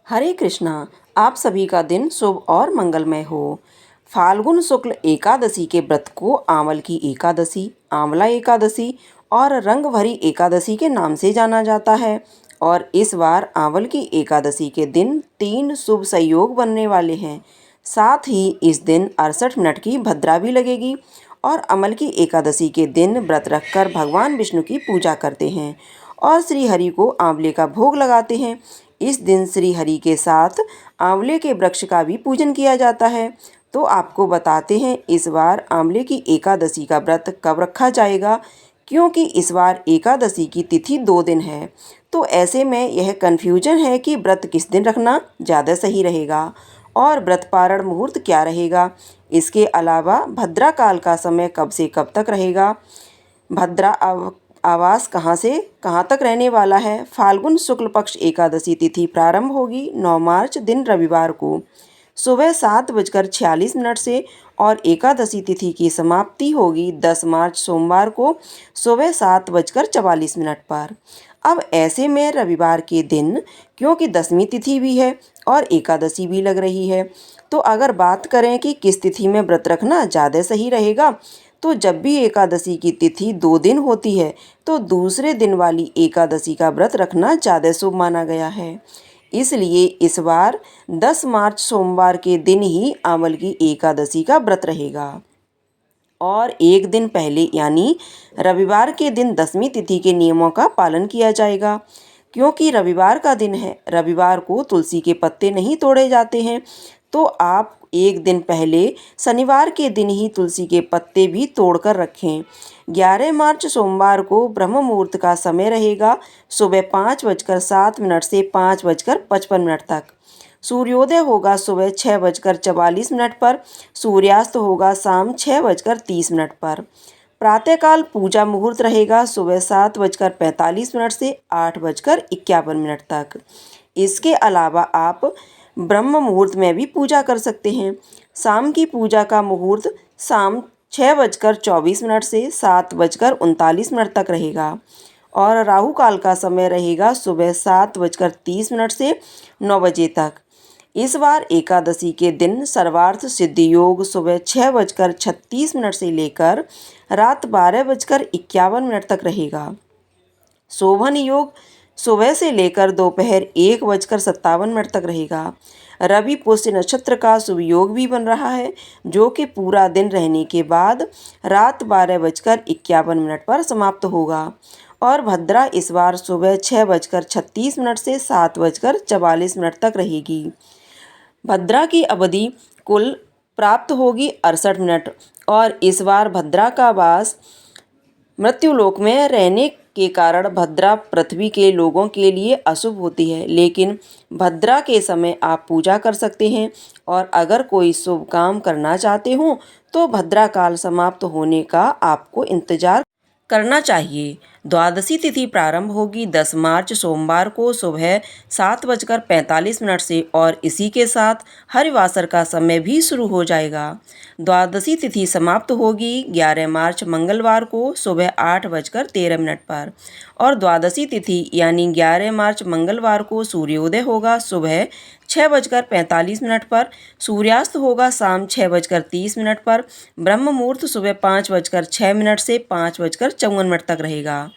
हरे कृष्णा। आप सभी का दिन शुभ और मंगलमय हो। फाल्गुन शुक्ल एकादशी के व्रत को आंवल की एकादशी, आंवला एकादशी और रंग भरी एकादशी के नाम से जाना जाता है। और इस बार आंवल की एकादशी के दिन 3 शुभ संयोग बनने वाले हैं। साथ ही इस दिन 68 मिनट की भद्रा भी लगेगी। और अमल की एकादशी के दिन व्रत रखकर भगवान विष्णु की पूजा करते हैं और श्री हरि को आंवले का भोग लगाते हैं। इस दिन श्री हरि के साथ आंवले के वृक्ष का भी पूजन किया जाता है। तो आपको बताते हैं इस बार आंवले की एकादशी का व्रत कब रखा जाएगा, क्योंकि इस बार एकादशी की तिथि 2 दिन है। तो ऐसे में यह कन्फ्यूजन है कि व्रत किस दिन रखना ज़्यादा सही रहेगा और व्रत पारण मुहूर्त क्या रहेगा। इसके अलावा भद्रा काल का समय कब से कब तक रहेगा, भद्रा आवास कहाँ से कहाँ तक रहने वाला है। फाल्गुन शुक्ल पक्ष एकादशी तिथि प्रारंभ होगी 9 मार्च दिन रविवार को सुबह 7:46 से और एकादशी तिथि की समाप्ति होगी 10 मार्च सोमवार को सुबह 7:44 पर। अब ऐसे में रविवार के दिन, क्योंकि दसवीं तिथि भी है और एकादशी भी लग रही है, तो अगर बात करें कि किस तिथि में व्रत रखना ज़्यादा सही रहेगा, तो जब भी एकादशी की तिथि 2 दिन होती है तो दूसरे दिन वाली एकादशी का व्रत रखना ज़्यादा शुभ माना गया है। इसलिए इस बार 10 मार्च सोमवार के दिन ही आंवल की एकादशी का व्रत रहेगा और एक दिन पहले यानी रविवार के दिन दसवीं तिथि के नियमों का पालन किया जाएगा। क्योंकि रविवार का दिन है, रविवार को तुलसी के पत्ते नहीं तोड़े जाते हैं, तो आप एक दिन पहले शनिवार के दिन ही तुलसी के पत्ते भी तोड़कर रखें। 11 मार्च सोमवार को ब्रह्म मुहूर्त का समय रहेगा सुबह 5:07 से 5:55 तक। सूर्योदय होगा सुबह 6:44 पर, सूर्यास्त होगा शाम 6:30 पर। प्रातःकाल पूजा मुहूर्त रहेगा सुबह 7:45 से 8:51 तक। इसके अलावा आप ब्रह्म मुहूर्त में भी पूजा कर सकते हैं। शाम की पूजा का मुहूर्त शाम 6:24 से 7:39 तक रहेगा और राहु काल का समय रहेगा सुबह 7:30 से 9 बजे तक। इस बार एकादशी के दिन सर्वार्थ सिद्धि योग सुबह 6:36 से लेकर रात 12:51 तक रहेगा। शोभन योग सुबह से लेकर दोपहर 1:57 तक रहेगा। रवि पुष्य नक्षत्र का शुभ योग भी बन रहा है, जो कि पूरा दिन रहने के बाद रात 12:51 पर समाप्त होगा और भद्रा इस बार सुबह 6:36 से 7:44 तक रहेगी। भद्रा की अवधि कुल प्राप्त होगी 68 मिनट और इस बार भद्रा का वास मृत्युलोक में रहने के कारण भद्रा पृथ्वी के लोगों के लिए अशुभ होती है, लेकिन भद्रा के समय आप पूजा कर सकते हैं और अगर कोई शुभ काम करना चाहते हो तो भद्रा काल समाप्त होने का आपको इंतजार करना चाहिए। द्वादशी तिथि प्रारंभ होगी 10 मार्च सोमवार को सुबह 7:45 से और इसी के साथ हरिवासर का समय भी शुरू हो जाएगा। द्वादशी तिथि समाप्त होगी 11 मार्च मंगलवार को सुबह 8:13 पर और द्वादशी तिथि यानी 11 मार्च मंगलवार को सूर्योदय होगा सुबह 6:45 पर, सूर्यास्त होगा शाम 6:30 पर। ब्रह्म मुहूर्त सुबह 5:06 से 5:54 तक रहेगा।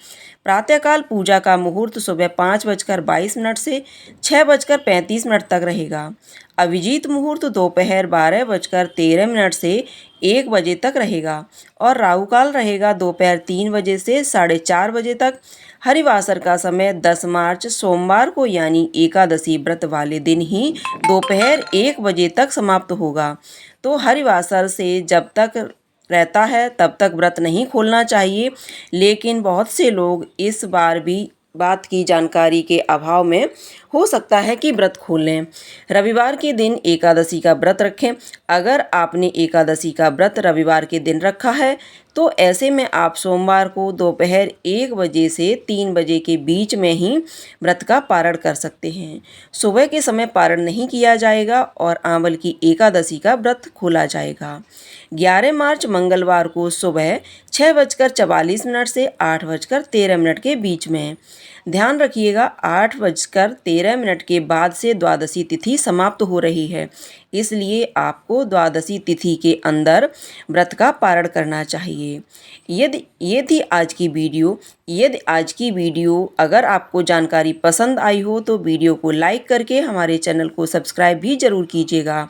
प्रातःकाल पूजा का मुहूर्त सुबह 5:22 से 6:35 तक रहेगा। अभिजीत मुहूर्त दोपहर 12:13 से 1 बजे तक रहेगा और राहु काल रहेगा दोपहर 3 बजे से 4:30 बजे तक। हरिवासर का समय 10 मार्च सोमवार को यानी एकादशी व्रत वाले दिन ही दोपहर 1 बजे तक समाप्त होगा। तो हरिवासर से जब तक रहता है तब तक व्रत नहीं खोलना चाहिए, लेकिन बहुत से लोग इस बार भी बात की जानकारी के अभाव में हो सकता है कि व्रत खोल लें। रविवार के दिन एकादशी का व्रत रखें। अगर आपने एकादशी का व्रत रविवार के दिन रखा है तो ऐसे में आप सोमवार को दोपहर 1 बजे से 3 बजे के बीच में ही व्रत का पारण कर सकते हैं। सुबह के समय पारण नहीं किया जाएगा और आंवल की एकादशी का व्रत खोला जाएगा। 11 मार्च मंगलवार को सुबह 6:44 से 8:13 के बीच में। ध्यान रखिएगा 8:13 के बाद से द्वादशी तिथि समाप्त हो रही है, इसलिए आपको द्वादशी तिथि के अंदर व्रत का पारण करना चाहिए। यदि आज की वीडियो अगर आपको जानकारी पसंद आई हो तो वीडियो को लाइक करके हमारे चैनल को सब्सक्राइब भी ज़रूर कीजिएगा।